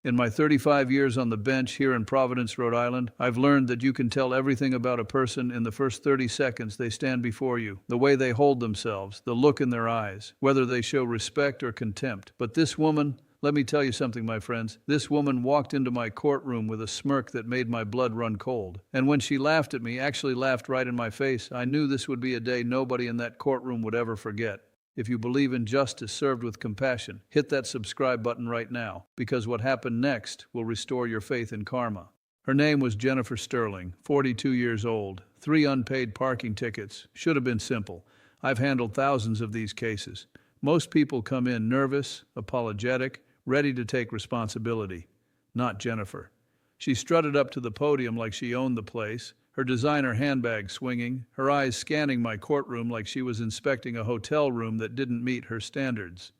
In my 35 years on the bench here in Providence, Rhode Island, I've learned that you can tell everything about a person in the first 30 seconds they stand before you, the way they hold themselves, the look in their eyes, whether they show respect or contempt. But this woman, let me tell you something, my friends. This woman walked into my courtroom with a smirk that made my blood run cold. And when she laughed at me, actually laughed right in my face, I knew this would be a day nobody in that courtroom would ever forget. If you believe in justice served with compassion, hit that subscribe button right now, because what happened next will restore your faith in karma. Her name was Jennifer Sterling, 42 years old, 3 unpaid parking tickets. Should have been simple. I've handled thousands of these cases. Most people come in nervous, apologetic, ready to take responsibility. Not Jennifer. She strutted up to the podium like she owned the place, her designer handbag swinging, her eyes scanning my courtroom like she was inspecting a hotel room that didn't meet her standards.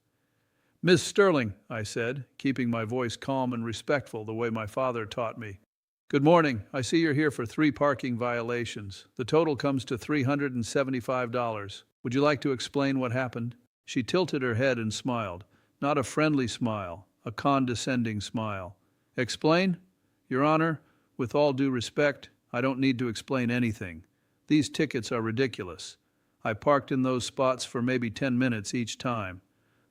"Miss Sterling," I said, keeping my voice calm and respectful the way my father taught me. "Good morning. I see you're here for 3 parking violations. The total comes to $375. Would you like to explain what happened?" She tilted her head and smiled. Not a friendly smile, a condescending smile. "Explain? Your Honor, with all due respect, I don't need to explain anything. These tickets are ridiculous. I parked in those spots for maybe 10 minutes each time.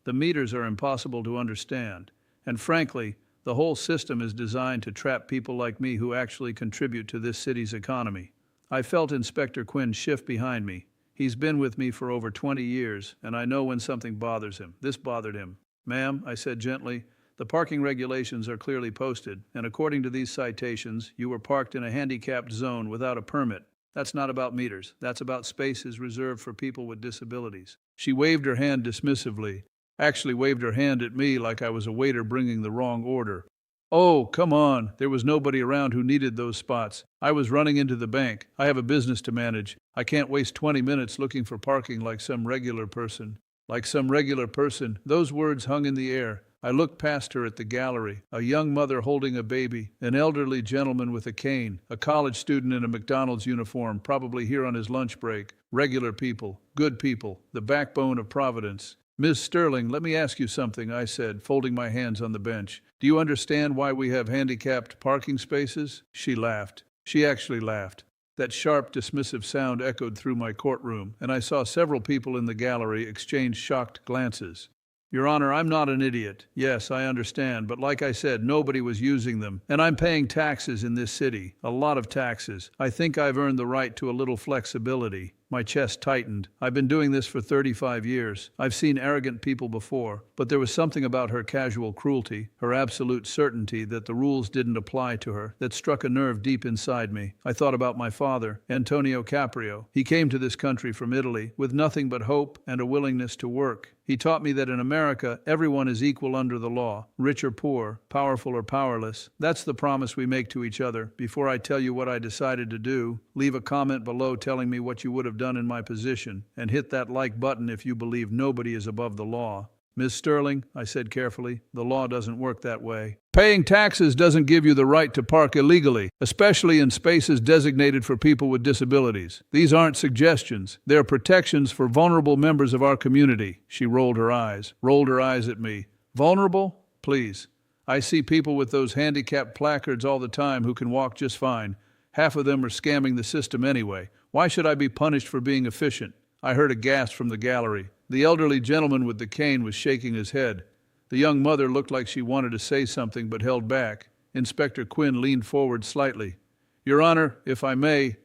The meters are impossible to understand. And frankly, the whole system is designed to trap people like me who actually contribute to this city's economy." I felt Inspector Quinn shift behind me. He's been with me for over 20 years, and I know when something bothers him. This bothered him. "Ma'am," I said gently, "the parking regulations are clearly posted, and according to these citations, you were parked in a handicapped zone without a permit. That's not about meters. That's about spaces reserved for people with disabilities." She waved her hand dismissively, actually waved her hand at me like I was a waiter bringing the wrong order. "Oh, come on. There was nobody around who needed those spots. I was running into the bank. I have a business to manage. I can't waste 20 minutes looking for parking like some regular person." Like some regular person, those words hung in the air. I looked past her at the gallery, a young mother holding a baby, an elderly gentleman with a cane, a college student in a McDonald's uniform, probably here on his lunch break. Regular people, good people, the backbone of Providence. "Miss Sterling, let me ask you something," I said, folding my hands on the bench. "Do you understand why we have handicapped parking spaces?" She laughed. She actually laughed. That sharp, dismissive sound echoed through my courtroom, and I saw several people in the gallery exchange shocked glances. "Your Honor, I'm not an idiot. Yes, I understand, but like I said, nobody was using them. And I'm paying taxes in this city, a lot of taxes. I think I've earned the right to a little flexibility." My chest tightened. I've been doing this for 35 years. I've seen arrogant people before, but there was something about her casual cruelty, her absolute certainty that the rules didn't apply to her, that struck a nerve deep inside me. I thought about my father, Antonio Caprio. He came to this country from Italy with nothing but hope and a willingness to work. He taught me that in America, everyone is equal under the law, rich or poor, powerful or powerless. That's the promise we make to each other. Before I tell you what I decided to do, leave a comment below telling me what you would have done in my position, and hit that like button if you believe nobody is above the law. "Miss Sterling," I said carefully, "the law doesn't work that way. Paying taxes doesn't give you the right to park illegally, especially in spaces designated for people with disabilities. These aren't suggestions. They're protections for vulnerable members of our community." She rolled her eyes at me. "Vulnerable? Please. I see people with those handicapped placards all the time who can walk just fine. Half of them are scamming the system anyway. Why should I be punished for being efficient?" I heard a gasp from the gallery. The elderly gentleman with the cane was shaking his head. The young mother looked like she wanted to say something but held back. Inspector Quinn leaned forward slightly. "Your Honor, if I may..."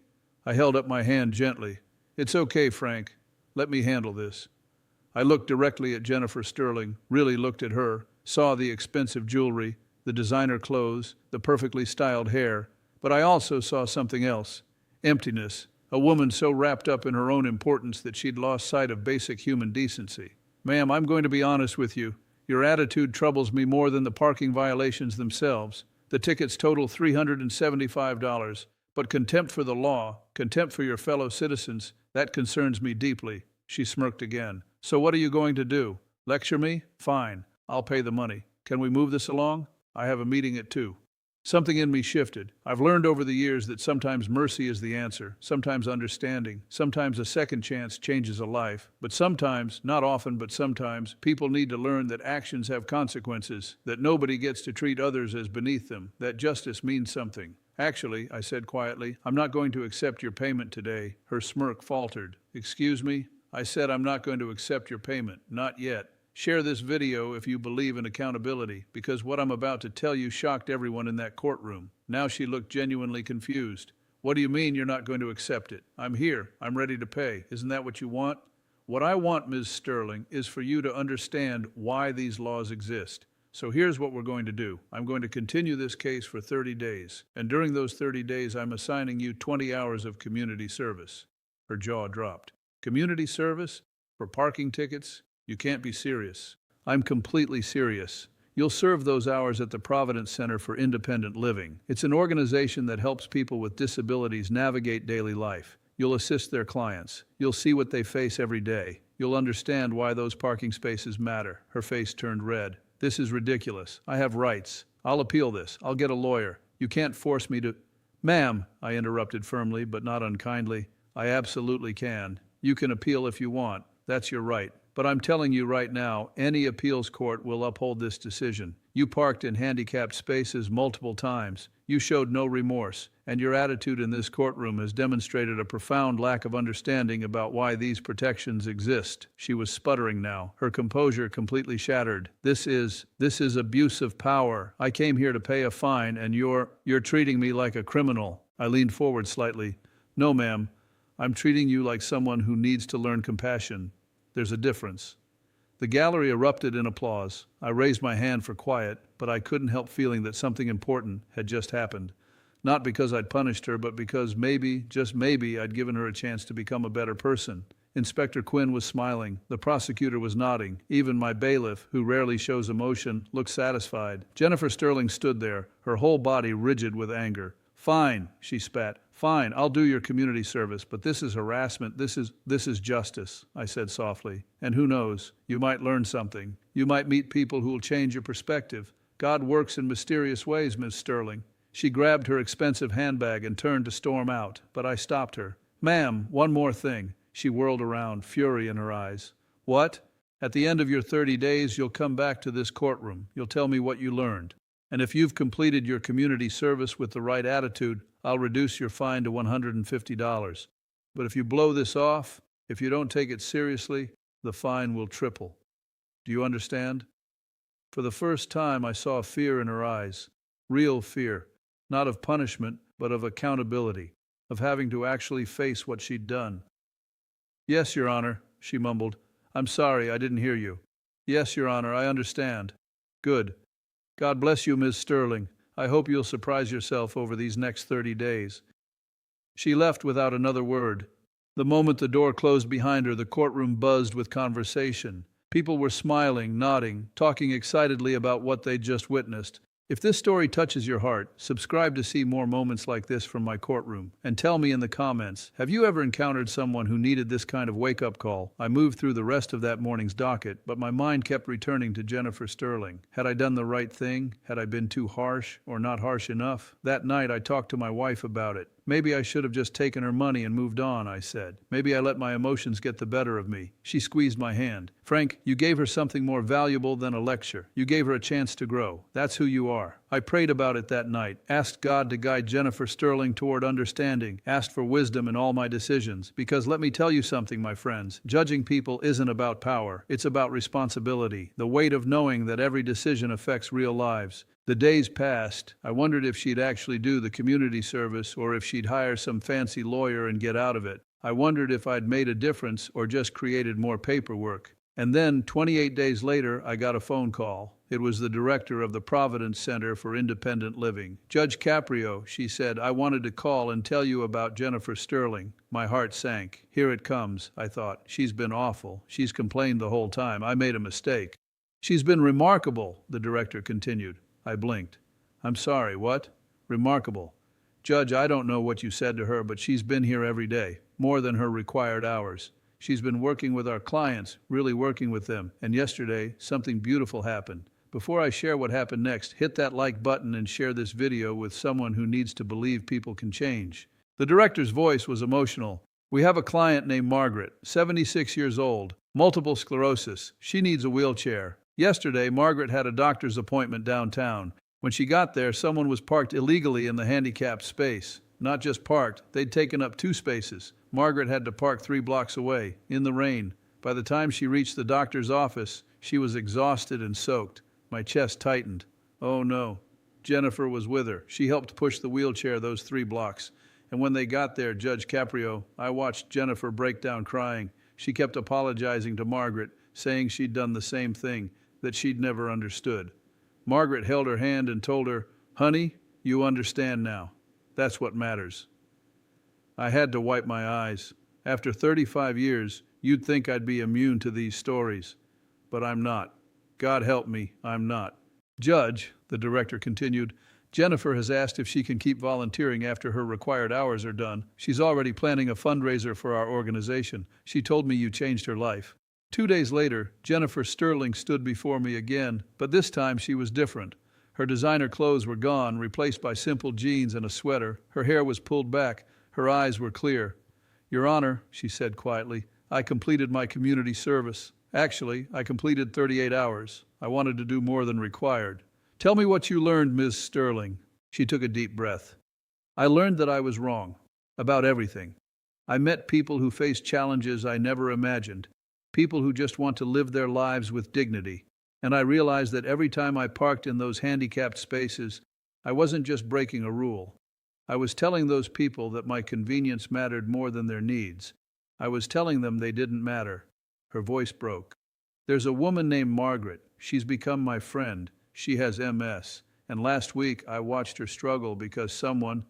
I held up my hand gently. "It's okay, Frank. Let me handle this." I looked directly at Jennifer Sterling, really looked at her, saw the expensive jewelry, the designer clothes, the perfectly styled hair, but I also saw something else. Emptiness. A woman so wrapped up in her own importance that she'd lost sight of basic human decency. "Ma'am, I'm going to be honest with you. Your attitude troubles me more than the parking violations themselves. The tickets total $375, but contempt for the law, contempt for your fellow citizens, that concerns me deeply." She smirked again. "So what are you going to do? Lecture me? Fine. I'll pay the money. Can we move this along? I have a meeting at 2. Something in me shifted. I've learned over the years that sometimes mercy is the answer, sometimes understanding, sometimes a second chance changes a life, but sometimes, not often, but sometimes, people need to learn that actions have consequences, that nobody gets to treat others as beneath them, that justice means something. Actually, I said quietly, I'm not going to accept your payment today. Her smirk faltered. Excuse me? I said I'm not going to accept your payment. Not yet. Share this video if you believe in accountability, because what I'm about to tell you shocked everyone in that courtroom. Now she looked genuinely confused. What do you mean you're not going to accept it? I'm here. I'm ready to pay. Isn't that what you want? What I want, Ms. Sterling, is for you to understand why these laws exist. So here's what we're going to do. I'm going to continue this case for 30 days, and during those 30 days I'm assigning you 20 hours of community service. Her jaw dropped. Community service? For parking tickets? You can't be serious. I'm completely serious. You'll serve those hours at the Providence Center for Independent Living. It's an organization that helps people with disabilities navigate daily life. You'll assist their clients. You'll see what they face every day. You'll understand why those parking spaces matter. Her face turned red. This is ridiculous. I have rights. I'll appeal this. I'll get a lawyer. You can't force me to... Ma'am, I interrupted firmly but not unkindly. I absolutely can. You can appeal if you want. That's your right. But I'm telling you right now, any appeals court will uphold this decision. You parked in handicapped spaces multiple times. You showed no remorse, and your attitude in this courtroom has demonstrated a profound lack of understanding about why these protections exist. She was sputtering now, her composure completely shattered. This is abuse of power. I came here to pay a fine, and you're treating me like a criminal. I leaned forward slightly. No, ma'am. I'm treating you like someone who needs to learn compassion. There's a difference. The gallery erupted in applause. I raised my hand for quiet, but I couldn't help feeling that something important had just happened. Not because I'd punished her, but because maybe, just maybe, I'd given her a chance to become a better person. Inspector Quinn was smiling. The prosecutor was nodding. Even my bailiff, who rarely shows emotion, looked satisfied. Jennifer Sterling stood there, her whole body rigid with anger. Fine, she spat. Fine, I'll do your community service, but this is harassment. This is justice, I said softly. And who knows, you might learn something. You might meet people who will change your perspective. God works in mysterious ways, Miss Sterling. She grabbed her expensive handbag and turned to storm out, but I stopped her. Ma'am, one more thing. She whirled around, fury in her eyes. What? At the end of your 30 days, you'll come back to this courtroom. You'll tell me what you learned. And if you've completed your community service with the right attitude, I'll reduce your fine to $150. But if you blow this off, if you don't take it seriously, the fine will triple. Do you understand? For the first time, I saw fear in her eyes. Real fear. Not of punishment, but of accountability. Of having to actually face what she'd done. Yes, Your Honor, she mumbled. I'm sorry, I didn't hear you. Yes, Your Honor, I understand. Good. God bless you, Ms. Sterling. I hope you'll surprise yourself over these next 30 days. She left without another word. The moment the door closed behind her, the courtroom buzzed with conversation. People were smiling, nodding, talking excitedly about what they'd just witnessed. If this story touches your heart, subscribe to see more moments like this from my courtroom. And tell me in the comments, have you ever encountered someone who needed this kind of wake-up call? I moved through the rest of that morning's docket, but my mind kept returning to Jennifer Sterling. Had I done the right thing? Had I been too harsh or not harsh enough? That night I talked to my wife about it. Maybe I should have just taken her money and moved on, I said. Maybe I let my emotions get the better of me. She squeezed my hand. Frank, you gave her something more valuable than a lecture. You gave her a chance to grow. That's who you are. I prayed about it that night, asked God to guide Jennifer Sterling toward understanding, asked for wisdom in all my decisions. Because let me tell you something, my friends, judging people isn't about power. It's about responsibility, the weight of knowing that every decision affects real lives. The days passed. I wondered if she'd actually do the community service or if she'd hire some fancy lawyer and get out of it. I wondered if I'd made a difference or just created more paperwork. And then, 28 days later, I got a phone call. It was the director of the Providence Center for Independent Living. Judge Caprio, she said, I wanted to call and tell you about Jennifer Sterling. My heart sank. Here it comes, I thought. She's been awful. She's complained the whole time. I made a mistake. She's been remarkable, the director continued. I blinked. I'm sorry, what? Remarkable. Judge, I don't know what you said to her, but she's been here every day, more than her required hours. She's been working with our clients, really working with them, and yesterday, something beautiful happened. Before I share what happened next, hit that like button and share this video with someone who needs to believe people can change. The director's voice was emotional. We have a client named Margaret, 76 years old, multiple sclerosis. She needs a wheelchair. Yesterday, Margaret had a doctor's appointment downtown. When she got there, someone was parked illegally in the handicapped space. Not just parked, they'd taken up 2 spaces. Margaret had to park 3 blocks away, in the rain. By the time she reached the doctor's office, she was exhausted and soaked. My chest tightened. Oh no. Jennifer was with her. She helped push the wheelchair those 3 blocks. And when they got there, Judge Caprio, I watched Jennifer break down crying. She kept apologizing to Margaret, saying she'd done the same thing, that she'd never understood. Margaret held her hand and told her, "Honey, you understand now. That's what matters." I had to wipe my eyes. After 35 years, you'd think I'd be immune to these stories. But I'm not. God help me, I'm not. Judge, the director continued, Jennifer has asked if she can keep volunteering after her required hours are done. She's already planning a fundraiser for our organization. She told me you changed her life. 2 days later, Jennifer Sterling stood before me again, but this time she was different. Her designer clothes were gone, replaced by simple jeans and a sweater. Her hair was pulled back. Her eyes were clear. "Your Honor," she said quietly, "I completed my community service. Actually, I completed 38 hours. I wanted to do more than required. Tell me what you learned, Ms. Sterling." She took a deep breath. "I learned that I was wrong. About everything. I met people who faced challenges I never imagined. People who just want to live their lives with dignity. And I realized that every time I parked in those handicapped spaces, I wasn't just breaking a rule. I was telling those people that my convenience mattered more than their needs. I was telling them they didn't matter." Her voice broke. "There's a woman named Margaret. She's become my friend. She has MS. And last week I watched her struggle because someone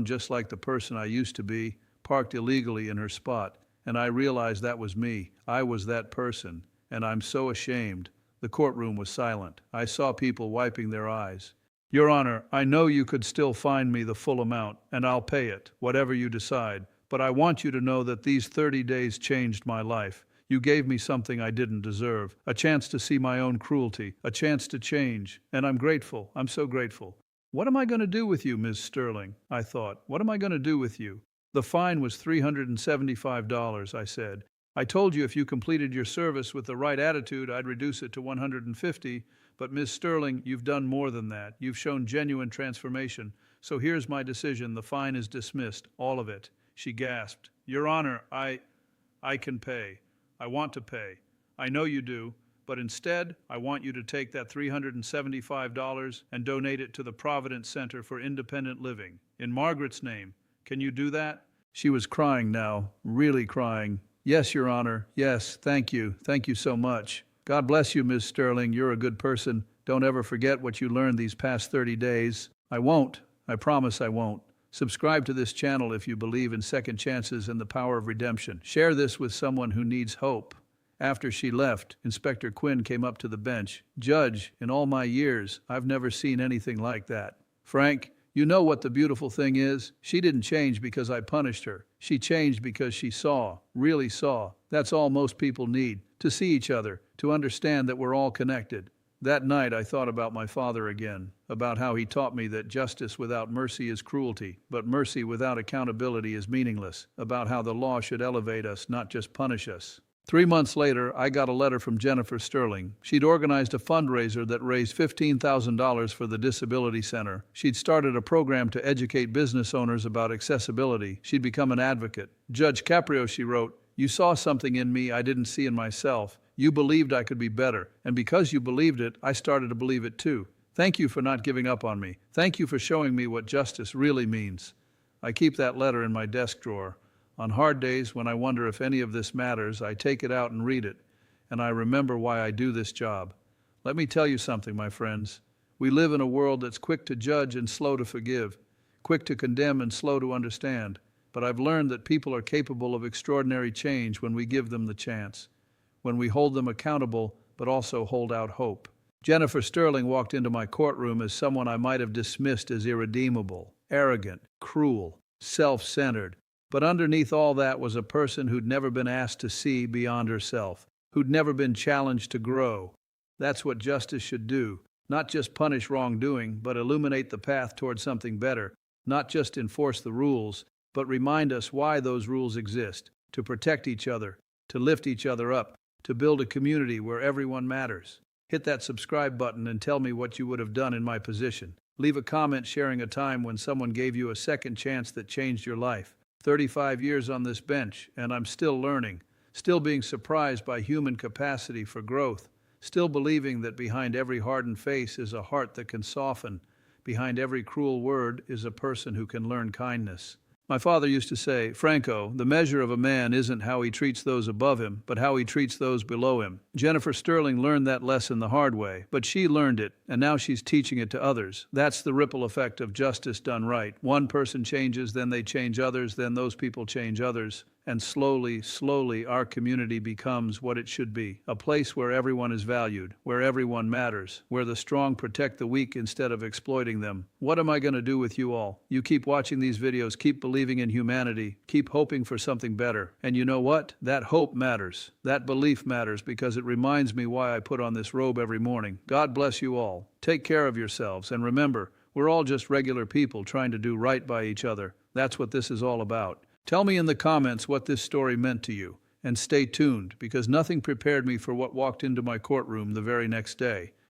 just like the person I used to be, parked illegally in her spot. And I realized that was me. I was that person. And I'm so ashamed." The courtroom was silent. I saw people wiping their eyes. "Your Honor, I know you could still find me the full amount, and I'll pay it, whatever you decide. But I want you to know that these 30 days changed my life. You gave me something I didn't deserve, a chance to see my own cruelty, a chance to change, and I'm grateful. I'm so grateful." "What am I going to do with you, Ms. Sterling?" I thought. "What am I going to do with you?" "The fine was $375, I said. "I told you if you completed your service with the right attitude, I'd reduce it to $150, but Ms. Sterling, you've done more than that. You've shown genuine transformation. So here's my decision. The fine is dismissed, all of it." She gasped. "Your Honor, I can pay. I want to pay. I know you do, but instead, I want you to take that $375 and donate it to the Providence Center for Independent Living. In Margaret's name. Can you do that?" She was crying now, really crying. "Yes, Your Honor. Yes, thank you. Thank you so much. God bless you, Ms. Sterling. You're a good person. Don't ever forget what you learned these past 30 days. I won't. I promise I won't. Subscribe to this channel if you believe in second chances and the power of redemption. Share this with someone who needs hope." After she left, Inspector Quinn came up to the bench. "Judge, in all my years, I've never seen anything like that. Frank, you know what the beautiful thing is? She didn't change because I punished her. She changed because she saw, really saw. That's all most people need, to see each other, to understand that we're all connected." That night I thought about my father again, about how he taught me that justice without mercy is cruelty, but mercy without accountability is meaningless, about how the law should elevate us, not just punish us. 3 months later, I got a letter from Jennifer Sterling. She'd organized a fundraiser that raised $15,000 for the Disability Center. She'd started a program to educate business owners about accessibility. She'd become an advocate. "Judge Caprio," she wrote, "you saw something in me I didn't see in myself. You believed I could be better, and because you believed it, I started to believe it too. Thank you for not giving up on me. Thank you for showing me what justice really means." I keep that letter in my desk drawer. On hard days when I wonder if any of this matters, I take it out and read it, and I remember why I do this job. Let me tell you something, my friends. We live in a world that's quick to judge and slow to forgive, quick to condemn and slow to understand. But I've learned that people are capable of extraordinary change when we give them the chance, when we hold them accountable, but also hold out hope. Jennifer Sterling walked into my courtroom as someone I might have dismissed as irredeemable, arrogant, cruel, self-centered. But underneath all that was a person who'd never been asked to see beyond herself, who'd never been challenged to grow. That's what justice should do. Not just punish wrongdoing, but illuminate the path toward something better. Not just enforce the rules, but remind us why those rules exist. To protect each other, to lift each other up, to build a community where everyone matters. Hit that subscribe button and tell me what you would have done in my position. Leave a comment sharing a time when someone gave you a second chance that changed your life. 35 years on this bench, and I'm still learning, still being surprised by human capacity for growth, still believing that behind every hardened face is a heart that can soften, behind every cruel word is a person who can learn kindness. My father used to say, "Franco, the measure of a man isn't how he treats those above him, but how he treats those below him." Jennifer Sterling learned that lesson the hard way, but she learned it, and now she's teaching it to others. That's the ripple effect of justice done right. One person changes, then they change others, then those people change others. And slowly, our community becomes what it should be. A place where everyone is valued, where everyone matters, where the strong protect the weak instead of exploiting them. What am I going to do with you all? You keep watching these videos, keep believing in humanity, keep hoping for something better. And you know what? That hope matters. That belief matters because it reminds me why I put on this robe every morning. God bless you all. Take care of yourselves, and remember, we're all just regular people trying to do right by each other. That's what this is all about. Tell me in the comments what this story meant to you, and stay tuned because nothing prepared me for what walked into my courtroom the very next day.